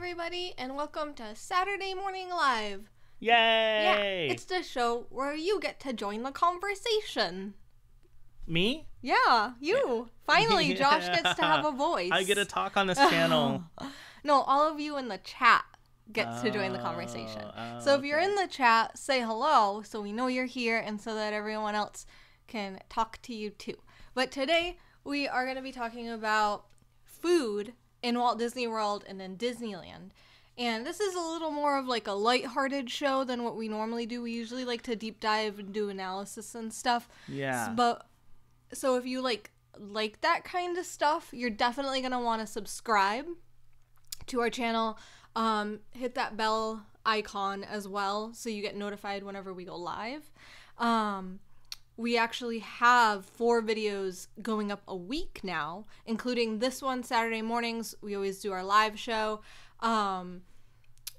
everybody, and welcome to Saturday Morning Live. Yay! Yeah, it's the show where you get to join the conversation. Me? Yeah, you. Finally, Josh gets to have a voice. I get to talk on this channel. No, all of you in the chat gets to join the conversation. So if you're in the chat, say hello so we know you're here and so that everyone else can talk to you too. But today we are going to be talking about food in Walt Disney World and in Disneyland. And this is a little more of like a lighthearted show than what we normally do. We usually like to deep dive and do analysis and stuff. Yeah. But so if you like that kind of stuff, you're definitely going to want to subscribe to our channel. Hit that bell icon as well so you get notified whenever we go live. We actually have 4 videos going up a week now, including this one Saturday mornings. We always do our live show.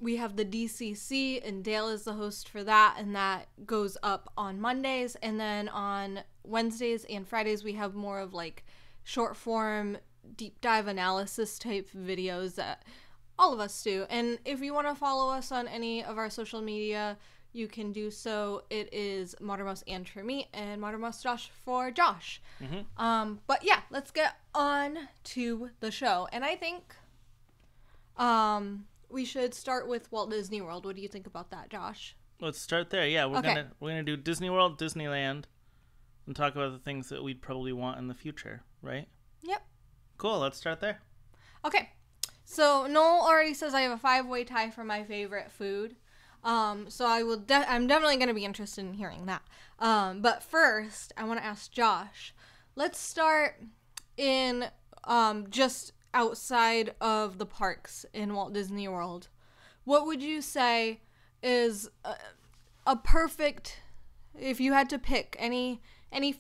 We have the DCC, and Dale is the host for that, and that goes up on Mondays. And then on Wednesdays and Fridays, we have more of like short form, deep dive analysis type videos that all of us do. And if you want to follow us on any of our social media, you can do so. It is Mottermouse and for me, and Mottermouse Josh for Josh. Mm-hmm. But yeah, let's get on to the show. And I think we should start with Walt Disney World. What do you think about that, Josh? Let's start there. Yeah, we're gonna do Disney World, Disneyland, and talk about the things that we'd probably want in the future, right? Yep. Cool. Let's start there. Okay. So Noel already says I have a 5-way tie for my favorite food. So I'm definitely going to be interested in hearing that. But first, I want to ask Josh. Let's start in just outside of the parks in Walt Disney World. What would you say is a perfect, if you had to pick any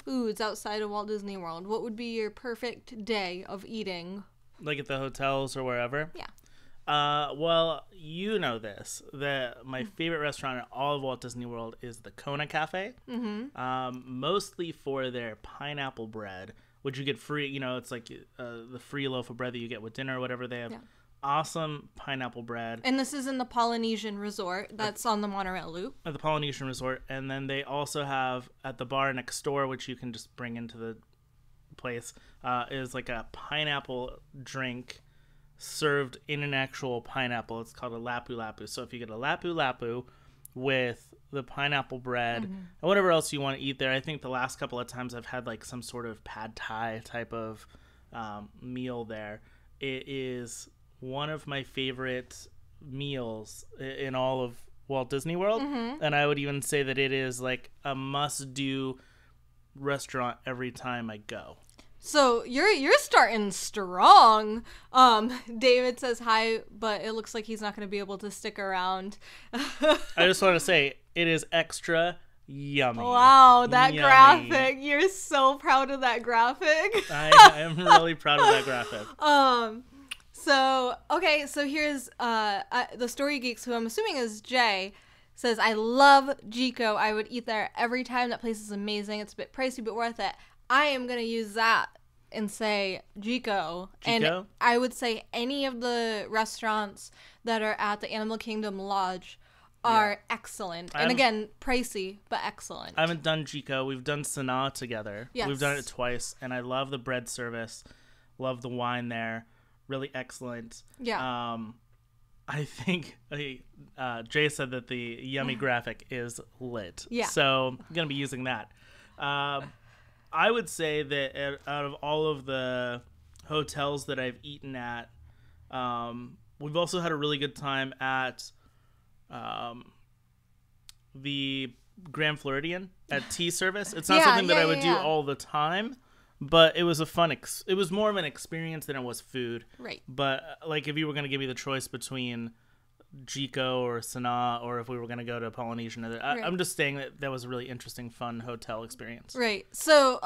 foods outside of Walt Disney World, what would be your perfect day of eating? Like at the hotels or wherever? Yeah. Well, you know this, that my favorite restaurant in all of Walt Disney World is the Kona Cafe. Mm-hmm. Mostly for their pineapple bread, which you get free, it's like the free loaf of bread that you get with dinner or whatever. They have awesome pineapple bread. And this is in the Polynesian Resort. That's on the Monorail Loop. At the Polynesian Resort. And then they also have at the bar next door, which you can just bring into the place, is like a pineapple drink served in an actual pineapple. It's called a lapu lapu. So if you get a lapu lapu with the pineapple bread and whatever else you want to eat there, I think the last couple of times I've had like some sort of pad thai type of meal there. It is one of my favorite meals in all of Walt Disney World. And I would even say that it is like a must-do restaurant every time I go. So you're starting strong. David says hi, but it looks like he's not going to be able to stick around. I just want to say it is extra yummy. Wow, that graphic. You're so proud of that graphic. I am really proud of that graphic. So here's the Story Geeks, who I'm assuming is Jay, says, I love Jiko. I would eat there every time. That place is amazing. It's a bit pricey, but worth it. I am going to use that and say Jiko. And I would say any of the restaurants that are at the Animal Kingdom Lodge are excellent. And again, pricey, but excellent. I haven't done Jiko. We've done Sanaa together. Yes. We've done it twice, and I love the bread service. Love the wine there. Really excellent. Yeah. I think Jay said that the yummy graphic is lit. Yeah. So I'm going to be using that. I would say that out of all of the hotels that I've eaten at, we've also had a really good time at the Grand Floridian at Tea Service. It's not something that I would do all the time, but it was a fun. It was more of an experience than it was food. Right. But like, if you were going to give me the choice between Jiko or Sanaa, or if we were going to go to Polynesian, I'm just saying that was a really interesting, fun hotel experience. Right. So,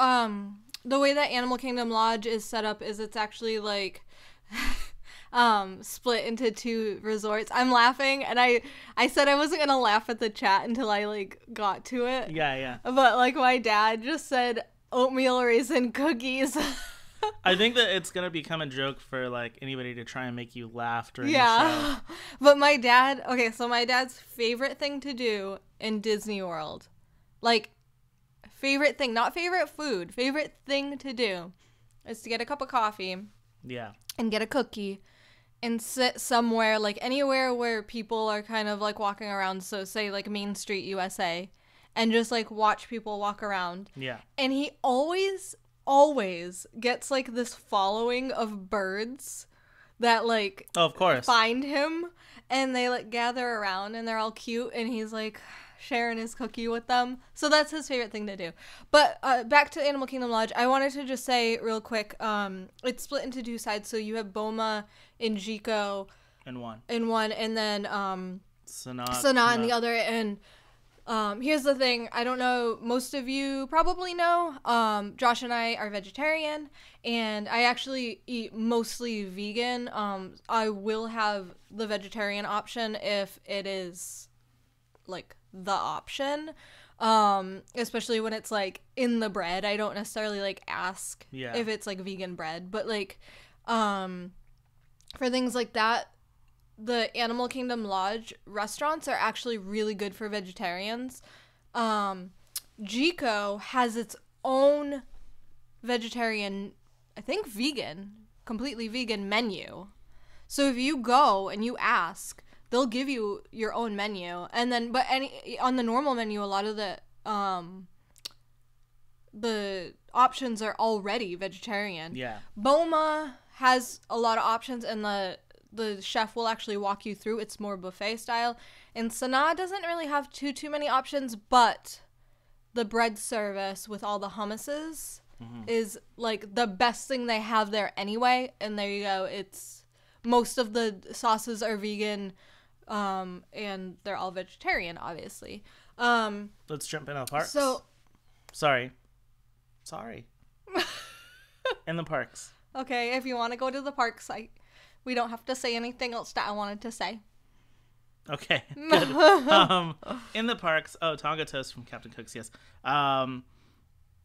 the way that Animal Kingdom Lodge is set up is it's actually like split into 2 resorts. I'm laughing, and I said I wasn't gonna laugh at the chat until I like got to it. Yeah. But like my dad just said oatmeal raisin cookies. I think that it's gonna become a joke for like anybody to try and make you laugh during the Yeah. show. But my dad's favorite thing to do in Disney World, like favorite thing, not favorite food, favorite thing to do is to get a cup of coffee Yeah. and get a cookie and sit somewhere, like anywhere where people are kind of like walking around. So say like Main Street, USA, and just like watch people walk around. Yeah. And he always gets like this following of birds that like Oh, of course. find him, and they like gather around and they're all cute, and he's like sharing his cookie with them. So that's his favorite thing to do. But back to Animal Kingdom Lodge, I wanted to just say real quick, it's split into two sides. So you have Boma and Jiko And one. in one, and then Sanaa in the other. And here's the thing, I don't know, most of you probably know, Josh and I are vegetarian, and I actually eat mostly vegan. I will have the vegetarian option if it is like the option, especially when it's like in the bread. I don't necessarily like ask if it's like vegan bread, but like for things like that, the Animal Kingdom Lodge restaurants are actually really good for vegetarians. Jiko has its own vegetarian, I think completely vegan menu. So if you go and you ask, they'll give you your own menu. And then, but on the normal menu, a lot of the options are already vegetarian. Yeah. Boma has a lot of options, and the chef will actually walk you through. It's more buffet style. And Sanaa doesn't really have too many options, but the bread service with all the hummuses is like the best thing they have there anyway. And there you go. It's most of the sauces are vegan, and they're all vegetarian, obviously. Let's jump into the parks. Sorry. In the parks. Okay, if you want to go to the parks, we don't have to say anything else that I wanted to say. Okay, good. In the parks, Tonga Toast from Captain Cook's, yes.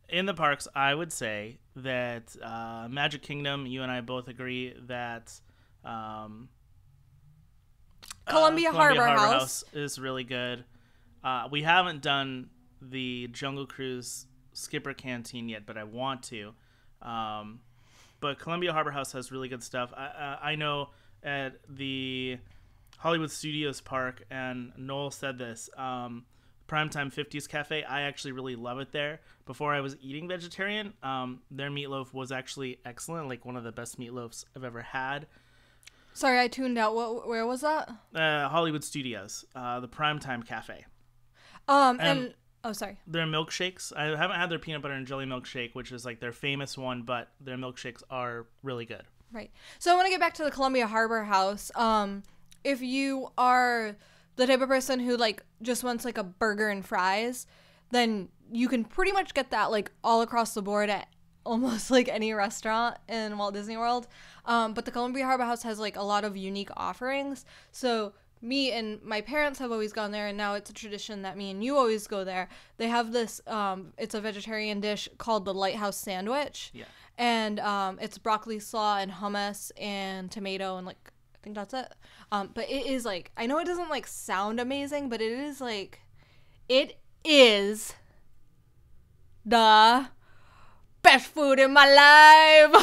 In the parks, I would say that Magic Kingdom, you and I both agree that Columbia Harbor House is really good. We haven't done the Jungle Cruise Skipper Canteen yet, but I want to. But Columbia Harbor House has really good stuff. I know at the Hollywood Studios Park, and Noel said this, Primetime 50s Cafe, I actually really love it there. Before I was eating vegetarian, their meatloaf was actually excellent, like one of the best meatloafs I've ever had. Sorry, I tuned out. Where was that? Hollywood Studios, the Primetime Cafe. Oh, sorry. Their milkshakes, I haven't had their peanut butter and jelly milkshake, which is like their famous one, but their milkshakes are really good. Right. So I want to get back to the Columbia Harbor House. If you are the type of person who like just wants like a burger and fries, then you can pretty much get that like all across the board at almost like any restaurant in Walt Disney World. But the Columbia Harbor House has like a lot of unique offerings. So me and my parents have always gone there, and now it's a tradition that me and you always go there. They have this, it's a vegetarian dish called the Lighthouse Sandwich. Yeah. And it's broccoli slaw and hummus and tomato and like, I think that's it. But it is like, I know it doesn't like sound amazing, but it is like, it is the best food in my life.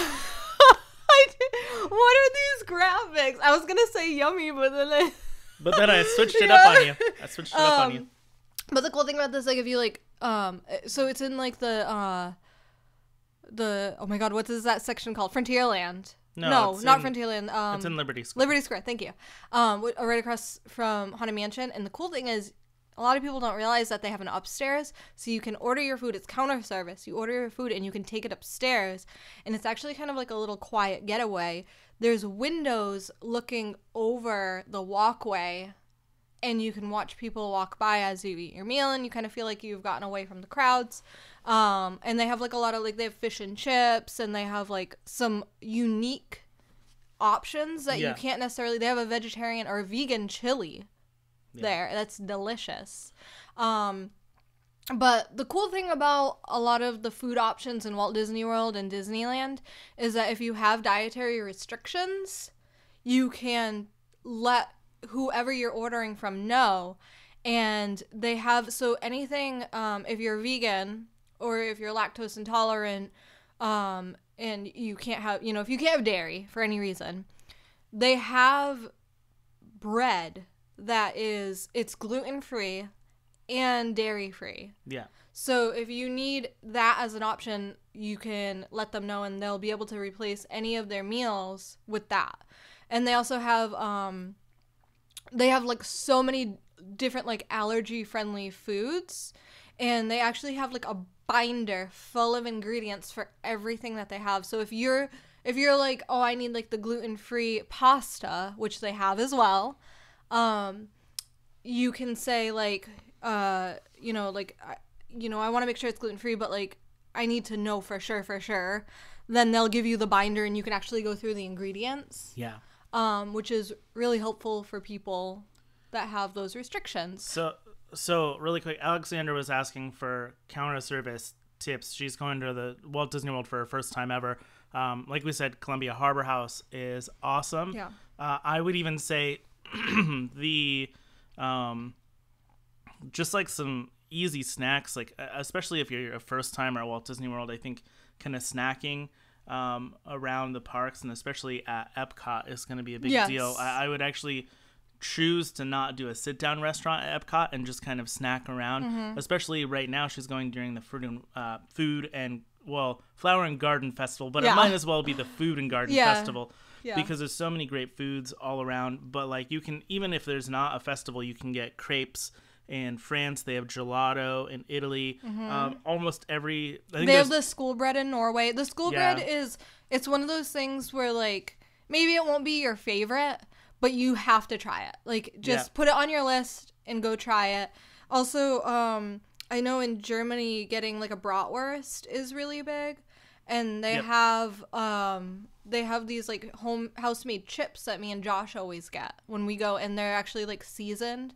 What are these graphics? I was gonna say yummy, but then I switched it up on you. But the cool thing about this, like, if you like, so it's in like the oh my god, what is that section called? Frontierland. No, not Frontierland. It's in Liberty Square. Liberty Square, thank you. Right across from Haunted Mansion. And the cool thing is, a lot of people don't realize that they have an upstairs, so you can order your food. It's counter service. You order your food and you can take it upstairs, and it's actually kind of like a little quiet getaway. There's windows looking over the walkway, and you can watch people walk by as you eat your meal, and you kind of feel like you've gotten away from the crowds. And they have like a lot of like, they have fish and chips, and they have like some unique options that you can't necessarily. They have a vegetarian or a vegan chili there. That's delicious. But the cool thing about a lot of the food options in Walt Disney World and Disneyland is that if you have dietary restrictions, you can let whoever you're ordering from know. And they have, so anything, if you're vegan or if you're lactose intolerant, and you can't have, if you can't have dairy for any reason, they have bread that it's gluten-free and dairy-free. Yeah. So if you need that as an option, you can let them know and they'll be able to replace any of their meals with that. And they also have like so many different like allergy-friendly foods, and they actually have like a binder full of ingredients for everything that they have. So if you're like, oh, I need like the gluten-free pasta, which they have as well, you can say like, I want to make sure it's gluten-free, but like I need to know for sure. Then they'll give you the binder and you can actually go through the ingredients. Yeah. Which is really helpful for people that have those restrictions. So really quick, Alexandra was asking for counter service tips. She's going to the Walt Disney World for her first time ever. Like we said, Columbia Harbor House is awesome. Yeah. I would even say just like some easy snacks, like especially if you're a first timer at Walt Disney World, I think kind of snacking around the parks and especially at Epcot is going to be a big deal. I would actually choose to not do a sit-down restaurant at Epcot and just kind of snack around, especially right now. She's going during the food and Flower and Garden Festival, but it might as well be the Food and Garden Festival because there's so many great foods all around. But like you can, even if there's not a festival, you can get crepes. In France, they have gelato. In Italy, almost every... I think they have the school bread in Norway. The school bread it's one of those things where, like, maybe it won't be your favorite, but you have to try it. Like, just put it on your list and go try it. Also, I know in Germany, getting, like, a bratwurst is really big. And they have these, like, house-made chips that me and Josh always get when we go, and they're actually, like, seasoned.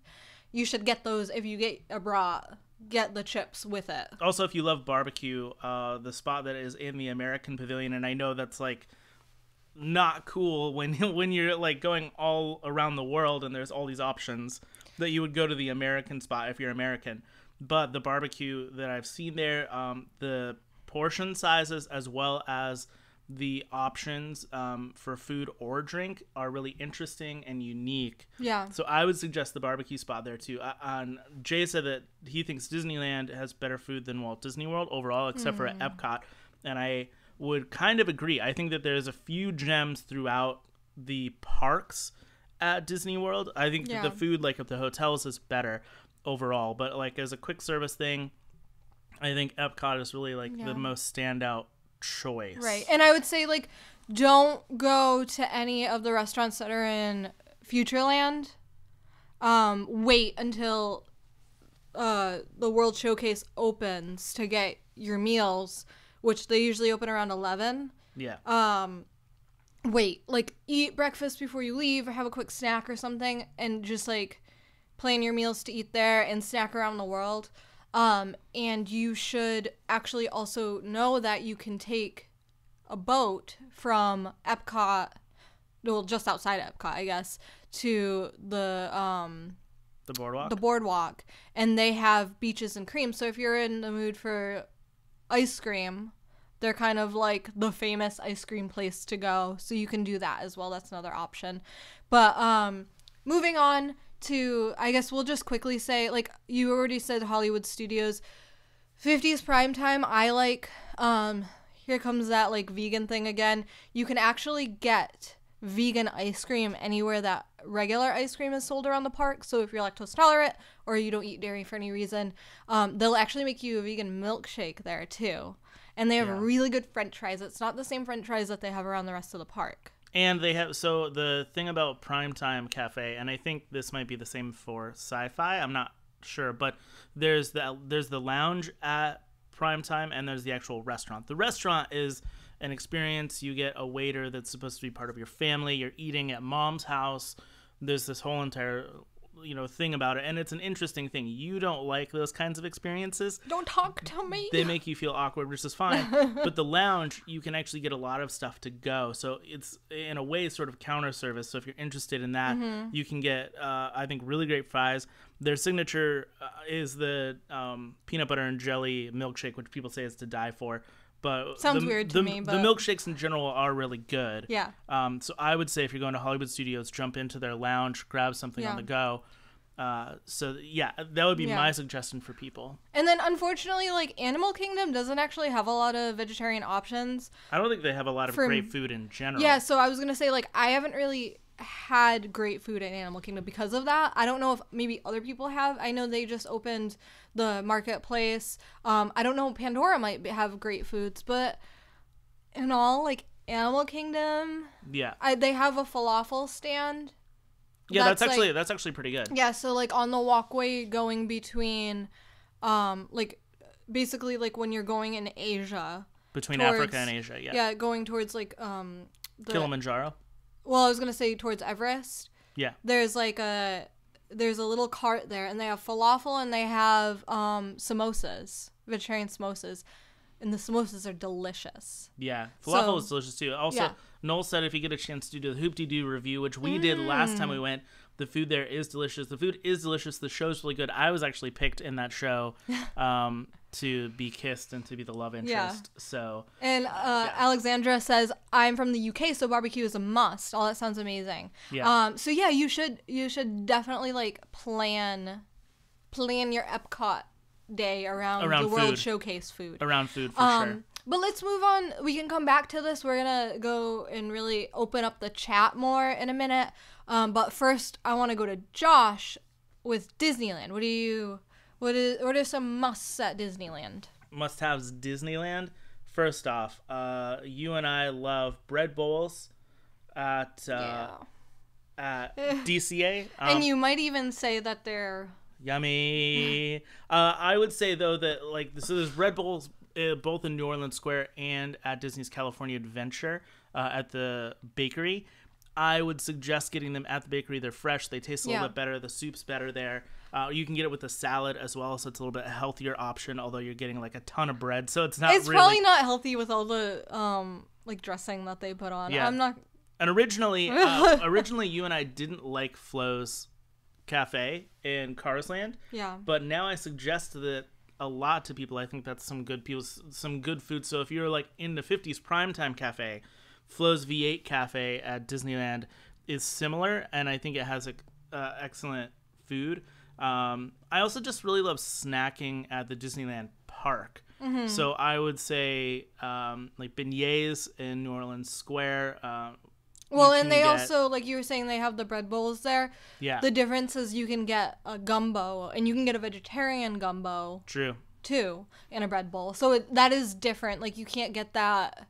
You should get those. If you get a brat, get the chips with it. Also, if you love barbecue, the spot that is in the American Pavilion, and I know that's like not cool when you're like going all around the world and there's all these options, that you would go to the American spot if you're American. But the barbecue that I've seen there, the portion sizes as well as the options for food or drink are really interesting and unique. Yeah. So I would suggest the barbecue spot there too. Jay said that he thinks Disneyland has better food than Walt Disney World overall, except for at Epcot. And I would kind of agree. I think that there's a few gems throughout the parks at Disney World. I think that the food, like at the hotels, is better overall. But like as a quick service thing, I think Epcot is really like the most standout choice. Right. And I would say, like, don't go to any of the restaurants that are in Futureland. Wait until the World Showcase opens to get your meals, which they usually open around 11. Yeah. Wait, like, eat breakfast before you leave or have a quick snack or something and just, like, plan your meals to eat there and snack around the world. And you should actually also know that you can take a boat from Epcot, well, just outside Epcot, I guess, to the boardwalk. The boardwalk, and they have beaches and cream. So if you're in the mood for ice cream, they're kind of like the famous ice cream place to go. So you can do that as well. That's another option. But moving on to, I guess we'll just quickly say, like, you already said Hollywood Studios 50s primetime. I like here comes that like vegan thing again. You can actually get vegan ice cream anywhere that regular ice cream is sold around the park. So if you're lactose tolerant or you don't eat dairy for any reason, they'll actually make you a vegan milkshake there too. And they have really good french fries. It's not the same french fries that they have around the rest of the park. And they have, so the thing about Primetime Cafe, and I think this might be the same for Sci-Fi, I'm not sure, but there's the lounge at Primetime and there's the actual restaurant. The restaurant is an experience. You get a waiter that's supposed to be part of your family. You're eating at mom's house. There's this whole entire thing about it, and it's an interesting thing. You don't like those kinds of experiences. Don't talk to me. They make you feel awkward, which is fine. But the lounge, you can actually get a lot of stuff to go. So it's, in a way, sort of counter service. So if you're interested in that, you can get, I think, really great fries. Their signature is the peanut butter and jelly milkshake, which people say is to die for. But sounds weird to me. But the milkshakes in general are really good. Yeah. So I would say if you're going to Hollywood Studios, jump into their lounge, grab something on the go. So yeah, that would be my suggestion for people. And then unfortunately, like, Animal Kingdom doesn't actually have a lot of vegetarian options. I don't think they have a lot of great food in general. Yeah, so I was gonna say, like, I haven't really had great food at Animal Kingdom because of that. I don't know if maybe other people have. I know they just opened the marketplace. I don't know, Pandora might have great foods, but in all, like, Animal Kingdom, they have a falafel stand. Yeah, that's actually pretty good. Yeah, so, like, on the walkway going between, like, basically, like, when you're going in Asia. Between Africa and Asia, yeah. Yeah, going towards, like, Kilimanjaro. Well, I was gonna say towards Everest. Yeah. There's a little cart there, and they have falafel and they have samosas, vegetarian samosas, and the samosas are delicious. Yeah, falafel is delicious too. Also, Noel said if you get a chance to do the Hoop-Dee-Doo review, which we did last time we went, the food there is delicious. The food is delicious. The show's really good. I was actually picked in that show to be kissed and to be the love interest. Yeah. So. And Alexandra says, "I'm from the UK, so barbecue is a must." All that sounds amazing. Yeah. So yeah, you should definitely, like, plan your Epcot day around the World food. Showcase food. Around food, for sure. But let's move on. We can come back to this. We're gonna go and really open up the chat more in a minute. But first, I want to go to Josh with Disneyland. What are some musts at Disneyland? Must-haves Disneyland. First off, you and I love bread bowls at DCA. And you might even say that they're yummy. I would say, though, that, like, so there's bread bowls both in New Orleans Square and at Disney's California Adventure at the bakery. I would suggest getting them at the bakery. They're fresh. They taste a little bit better. The soup's better there. You can get it with a salad as well, so it's a little bit healthier option, although you're getting, like, a ton of bread, so it's probably not healthy with all the like, dressing that they put on. Yeah. I'm not. And originally you and I didn't like Flo's Cafe in Cars Land. Yeah. But now I suggest that a lot to people. I think that's some good food. So if you're, like, in the 50s primetime cafe, Flo's V8 Cafe at Disneyland is similar, and I think it has excellent food. I also just really love snacking at the Disneyland park. Mm-hmm. So I would say like beignets in New Orleans Square. Well, and they also, like you were saying, they have the bread bowls there. Yeah. The difference is you can get a gumbo, and you can get a vegetarian gumbo. True. Too, in a bread bowl. So that is different. Like, you can't get that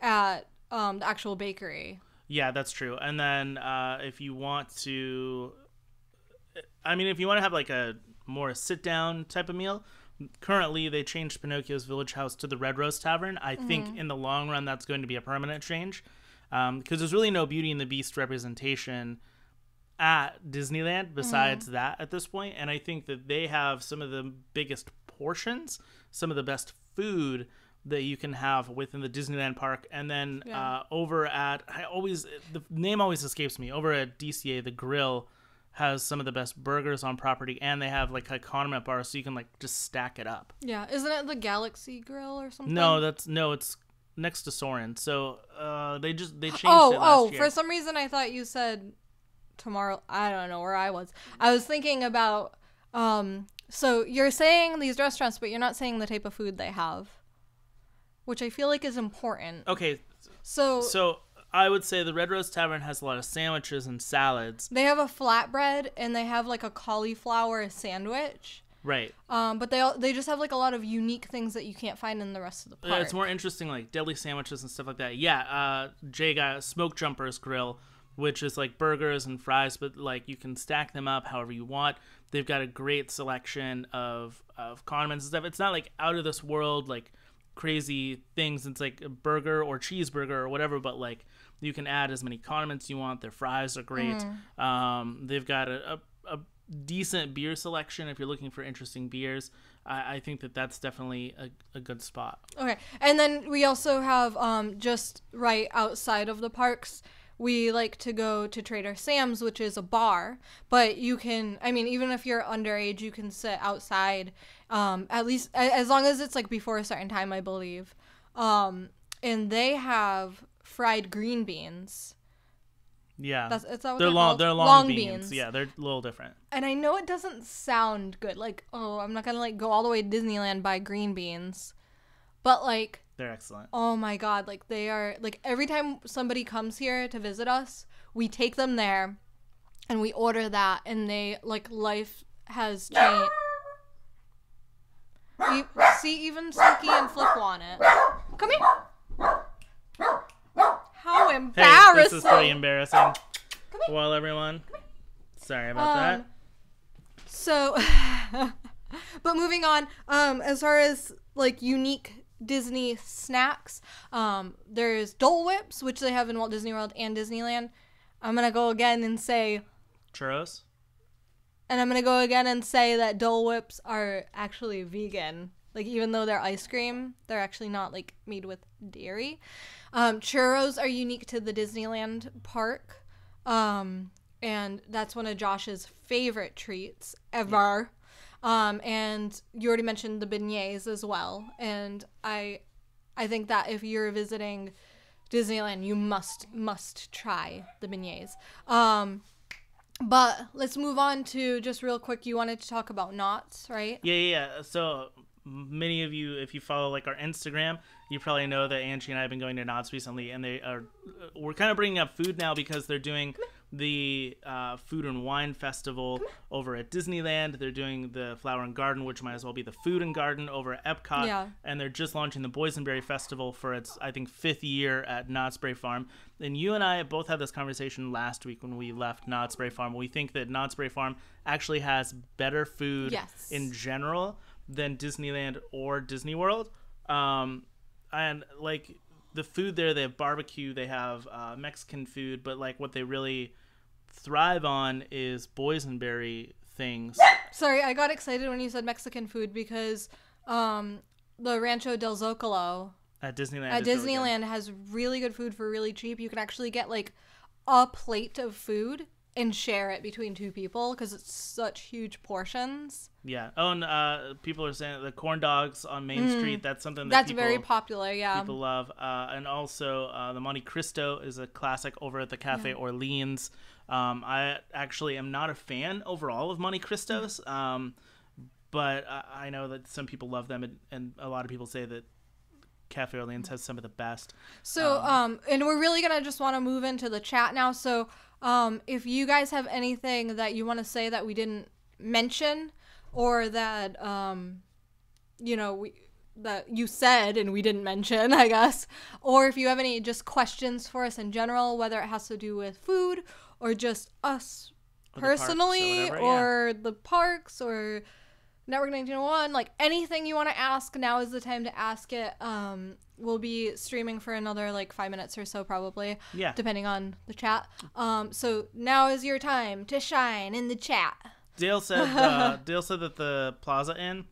at the actual bakery. Yeah, that's true. And then if you want to have, like, a more sit-down type of meal, currently they changed Pinocchio's Village House to the Red Rose Tavern. I think in the long run that's going to be a permanent change. Because there's really no Beauty and the Beast representation at Disneyland besides that at this point. And I think that they have some of the biggest portions, some of the best food that you can have within the Disneyland park. And then over at, the name always escapes me, over at DCA, the Grill has some of the best burgers on property, and they have, like, a condiment bar so you can, like, just stack it up. Yeah. Isn't it the Galaxy Grill or something? No, it's next to Soarin'. So they changed it last year. For some reason I thought you said tomorrow. I don't know where I was. I was thinking about so you're saying these restaurants, but you're not saying the type of food they have, which I feel like is important. Okay. So I would say the Red Rose Tavern has a lot of sandwiches and salads. They have a flatbread, and they have, like, a cauliflower sandwich. Right. But they just have, like, a lot of unique things that you can't find in the rest of the park. It's more interesting, like, deli sandwiches and stuff like that. Yeah, Jay got Smoke Jumpers Grill, which is, like, burgers and fries, but, like, you can stack them up however you want. They've got a great selection of condiments and stuff. It's not, like, out of this world, like, crazy things. It's like a burger or cheeseburger or whatever, but, like, you can add as many condiments you want. Their fries are great. They've got a decent beer selection if you're looking for interesting beers. I think that that's definitely a good spot. Okay. And then we also have just right outside of the parks, we like to go to Trader Sam's, which is a bar. But you can, I mean, even if you're underage, you can sit outside, at least as long as it's like before a certain time, I believe. And they have fried green beans. Yeah, Is that what they're long. called? They're long beans. Yeah, they're a little different. And I know it doesn't sound good. Like, oh, I'm not gonna like go all the way to Disneyland buy green beans, but like they're excellent. Oh my god, like they are like every time somebody comes here to visit us, we take them there, and we order that, and they like life has changed. See, even Suki and Flip want it. Come here. How embarrassing! Hey, this is pretty embarrassing. Well, everyone, sorry about that. So, but moving on, as far as like unique Disney snacks, there's Dole Whips, which they have in Walt Disney World and Disneyland. I'm gonna go again and say churros. And I'm gonna go again and say that Dole Whips are actually vegan. Like, even though they're ice cream, they're actually not like made with dairy. Churros are unique to the Disneyland park. And that's one of Josh's favorite treats ever. And you already mentioned the beignets as well. And I think that if you're visiting Disneyland, you must try the beignets. But let's move on to just real quick. You wanted to talk about Knott's, right? Yeah. So many of you, if you follow like our Instagram, you probably know that Angie and I have been going to Knott's recently, and we're kind of bringing up food now because they're doing the Food and Wine Festival over at Disneyland. They're doing the Flower and Garden, which might as well be the Food and Garden over at Epcot. Yeah. And they're just launching the Boysenberry Festival for its, I think, 5th year at Knott's Berry Farm. And you and I both had this conversation last week when we left Knott's Berry Farm. We think that Knott's Berry Farm actually has better food in general than Disneyland or Disney World. And like the food there, they have barbecue, they have Mexican food, but like what they really thrive on is boysenberry things. Sorry, I got excited when you said Mexican food because the Rancho del Zocalo at Disneyland really has really good food for really cheap. You can actually get like a plate of food and share it between two people because it's such huge portions. Yeah. Oh, and people are saying the corn dogs on Main Street. That's something that's very popular. Yeah. People love. And also the Monte Cristo is a classic over at the Cafe Orleans. I actually am not a fan overall of Monte Cristos, but I know that some people love them, and a lot of people say that Cafe Orleans has some of the best. So, and we're really gonna just want to move into the chat now. So, if you guys have anything that you want to say that we didn't mention, or that that you said and we didn't mention, I guess, or if you have any just questions for us in general, whether it has to do with food or just us personally, or the parks or Network 1901, like anything you want to ask, now is the time to ask it. We'll be streaming for another like 5 minutes or so probably, depending on the chat. So now is your time to shine in the chat. Dale said that the Plaza Inn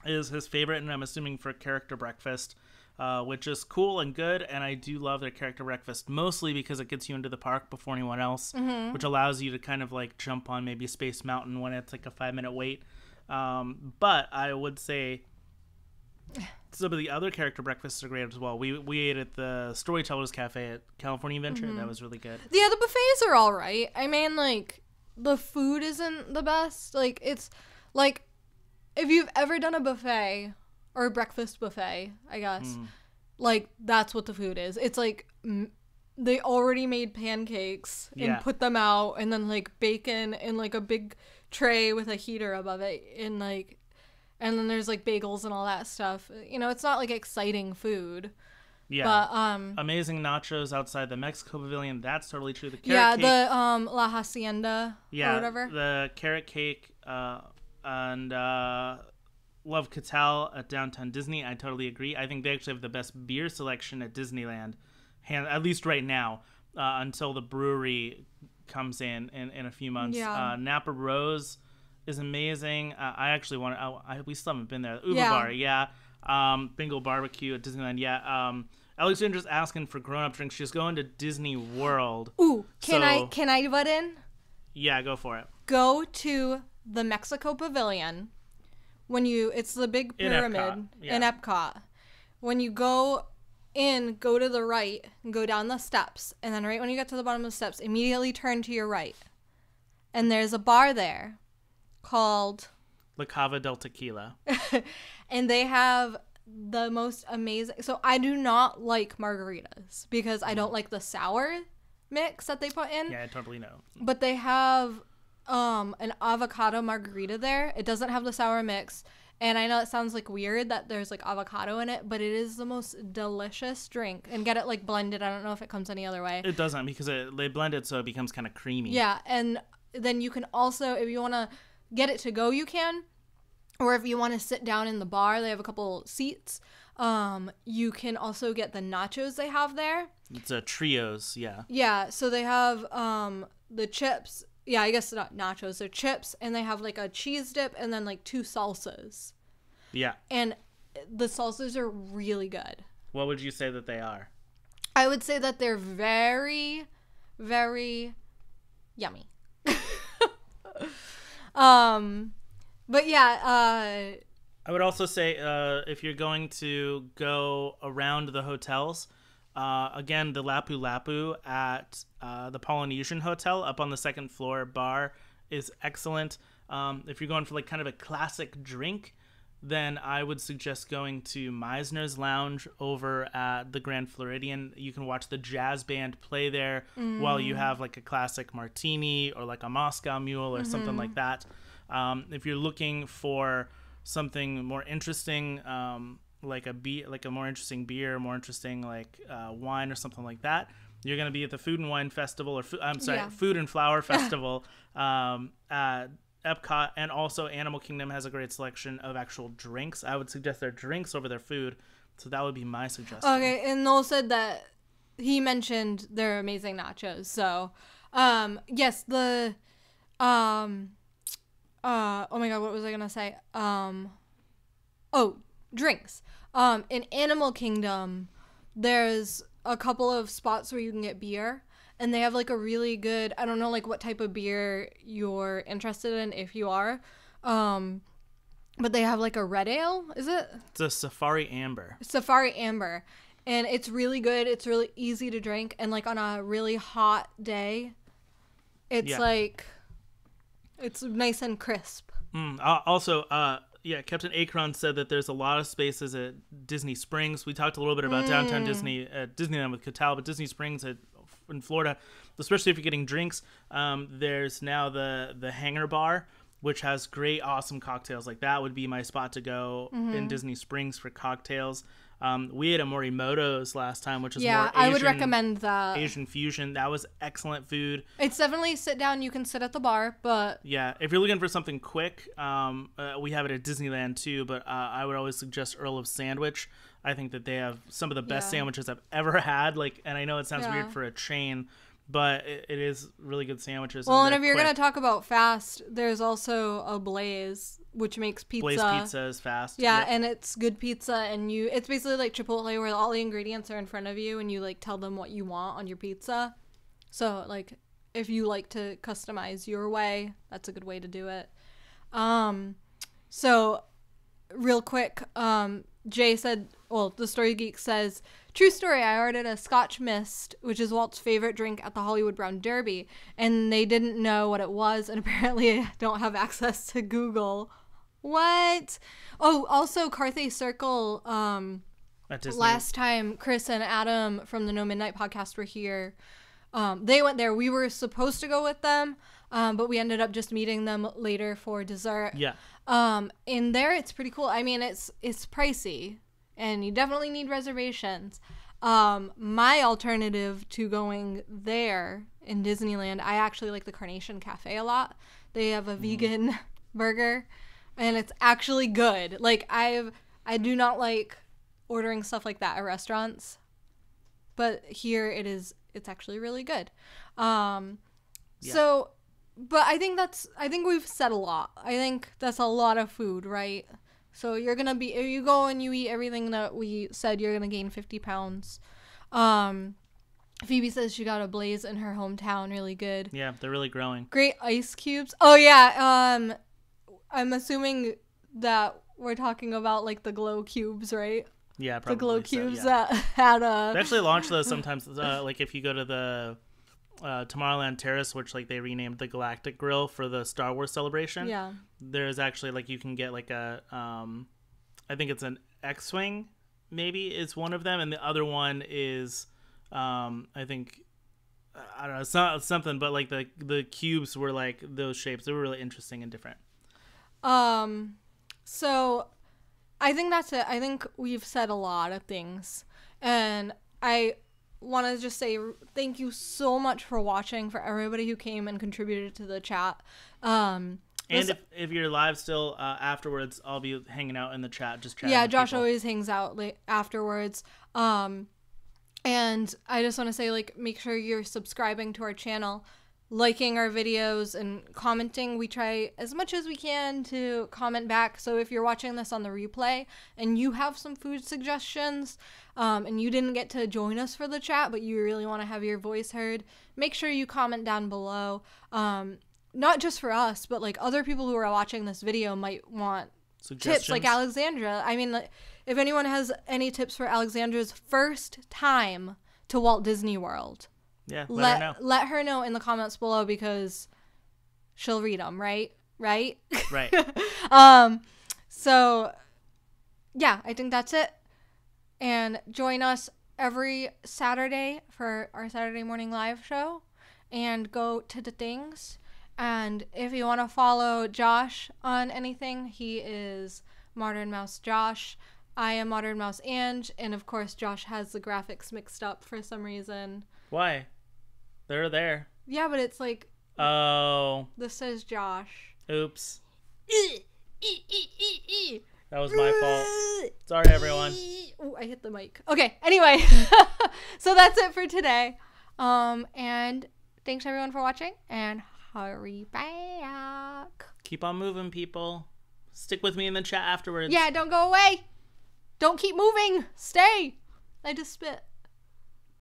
is his favorite, and I'm assuming for character breakfast, which is cool and good, and I do love their character breakfast, mostly because it gets you into the park before anyone else, which allows you to kind of like jump on maybe Space Mountain when it's like a 5-minute wait. But I would say some of the other character breakfasts are great as well. We ate at the Storytellers Cafe at California Adventure. That was really good. Yeah, the buffets are all right. I mean, like, the food isn't the best. Like, it's like, if you've ever done a buffet or a breakfast buffet, I guess, like, that's what the food is. It's like they already made pancakes and put them out, and then like bacon in like a big tray with a heater above it, and then there's like bagels and all that stuff. You know, it's not like exciting food. Yeah. But amazing nachos outside the Mexico Pavilion. That's totally true. The carrot cake, the La Hacienda or whatever. The carrot cake and love Catal at Downtown Disney. I totally agree. I think they actually have the best beer selection at Disneyland, at least right now. until the brewery comes in a few months. Yeah. Napa Rose is amazing. I actually want to. We still haven't been there. Uva Yeah. Bar, yeah. Bengal Barbecue at Disneyland, yeah. Alexandra's asking for grown-up drinks. She's going to Disney World. Ooh, can So- I butt in? Yeah, go for it. Go to the Mexico Pavilion it's the big In pyramid Epcot, yeah. in Epcot. When you go in, go to the right and go down the steps, and then right when you get to the bottom of the steps, immediately turn to your right. And there's a bar there called La Cava del Tequila. and they have the most amazing. So I do not like margaritas because I don't like the sour mix that they put in. Yeah, I totally know. But they have an avocado margarita there. It doesn't have the sour mix. And I know it sounds like weird that there's like avocado in it, but it is the most delicious drink. And get it like blended. I don't know if it comes any other way. It doesn't because they blend it so it becomes kind of creamy. Yeah, and then you can also, if you want to get it to go, you can. Or if you want to sit down in the bar, they have a couple seats. You can also get the nachos they have there. It's a trios, yeah. Yeah, so they have the chips. Yeah, I guess not nachos. They're chips, and they have like a cheese dip and then like 2 salsas. Yeah. And the salsas are really good. What would you say that they are? I would say that they're very, very yummy. But yeah, I would also say if you're going to go around the hotels, again, the Lapu Lapu at the Polynesian Hotel up on the second floor bar is excellent. If you're going for like kind of a classic drink, then I would suggest going to Meisner's Lounge over at the Grand Floridian. You can watch the jazz band play there while you have like a classic martini or like a Moscow Mule or something like that. If you're looking for something more interesting, like a more interesting beer, more interesting like wine or something like that, you're going to be at the Food and Wine Festival Food and Flower Festival at Epcot, and also Animal Kingdom has a great selection of actual drinks. I would suggest their drinks over their food, so that would be my suggestion. Okay, and Noel said that he mentioned their amazing nachos. So, yes, the oh my god, what was I gonna say? Drinks. In Animal Kingdom, there's a couple of spots where you can get beer. And they have like a really good, I don't know like what type of beer you're interested in if you are. But they have like a red ale, is it? It's a Safari Amber. Safari Amber. And it's really good. It's really easy to drink. And like on a really hot day, it's like, it's nice and crisp. Also, Captain Akron said that there's a lot of spaces at Disney Springs. We talked a little bit about downtown Disney at Disneyland with Catal, but Disney Springs in Florida, especially if you're getting drinks, there's now the Hangar Bar, which has great, awesome cocktails. Like that would be my spot to go in Disney Springs for cocktails. We ate at Morimoto's last time, which is more Asian, I would recommend that. Asian fusion. That was excellent food. It's definitely sit down. You can sit at the bar, but yeah, if you're looking for something quick, we have it at Disneyland too. But I would always suggest Earl of Sandwich. I think that they have some of the best sandwiches I've ever had. Like, and I know it sounds weird for a chain, but it is really good sandwiches. Well, and if you're gonna talk about fast, there's also a Blaze, which makes pizza. Blaze Pizza is fast. Yeah, and it's good pizza, and it's basically like Chipotle, where all the ingredients are in front of you, and you like tell them what you want on your pizza. So like, if you like to customize your way, that's a good way to do it. So real quick, Jay said, well, the Story Geek says, true story, I ordered a Scotch Mist, which is Walt's favorite drink at the Hollywood Brown Derby, and they didn't know what it was, and apparently I don't have access to Google. What? Oh, also Carthay Circle, last time Chris and Adam from the No Midnight podcast were here, they went there. We were supposed to go with them, but we ended up just meeting them later for dessert. Yeah. In there, it's pretty cool. I mean, it's pricey, and you definitely need reservations. My alternative to going there in Disneyland, I actually like the Carnation Cafe a lot. They have a vegan burger, and it's actually good. Like, I do not like ordering stuff like that at restaurants, but here it's it's actually really good. So, but I think we've said a lot. I think that's a lot of food, right? So if you go and you eat everything that we said, you're gonna gain 50 pounds. Phoebe says she got a Blaze in her hometown, really good. Yeah, they're really growing. Great ice cubes. Oh yeah, I'm assuming that we're talking about like the glow cubes, right? Yeah, probably. The glow so, cubes yeah. that had a. They actually launch those sometimes. Like if you go to the Tomorrowland Terrace, which like they renamed the Galactic Grill for the Star Wars celebration. Yeah. There's actually like you can get like a I think it's an X-wing, maybe is one of them, and the other one is I think I don't know, it's not something, but like the cubes were like those shapes. They were really interesting and different. So I think that's it. I think we've said a lot of things, and I want to just say thank you so much for watching, for everybody who came and contributed to the chat. And if you're live still afterwards, I'll be hanging out in the chat, just chatting. Yeah, with Josh people. always hangs out afterwards. And I just want to say, like, make sure you're subscribing to our channel, liking our videos, and commenting. We try as much as we can to comment back. So if you're watching this on the replay and you have some food suggestions, and you didn't get to join us for the chat, but you really want to have your voice heard, make sure you comment down below. Not just for us, but like other people who are watching this video might want tips, like Alexandra. I mean, if anyone has any tips for Alexandra's first time to Walt Disney World, yeah, let her know in the comments below, because she'll read them, right? Right. So yeah, I think that's it. And join us every Saturday for our Saturday morning live show, and go to the things. And if you want to follow Josh on anything, he is Modern Mouse Josh. I am Modern Mouse Ange, and of course Josh has the graphics mixed up for some reason. Why? They're there. Yeah, but it's like, oh, this says Josh. Oops. That was my fault. Sorry, everyone. Ooh, I hit the mic. Okay, anyway. So that's it for today. And thanks everyone for watching, and hurry back. Keep on moving, people. Stick with me in the chat afterwards. Yeah, don't go away. Don't keep moving. Stay. I just spit.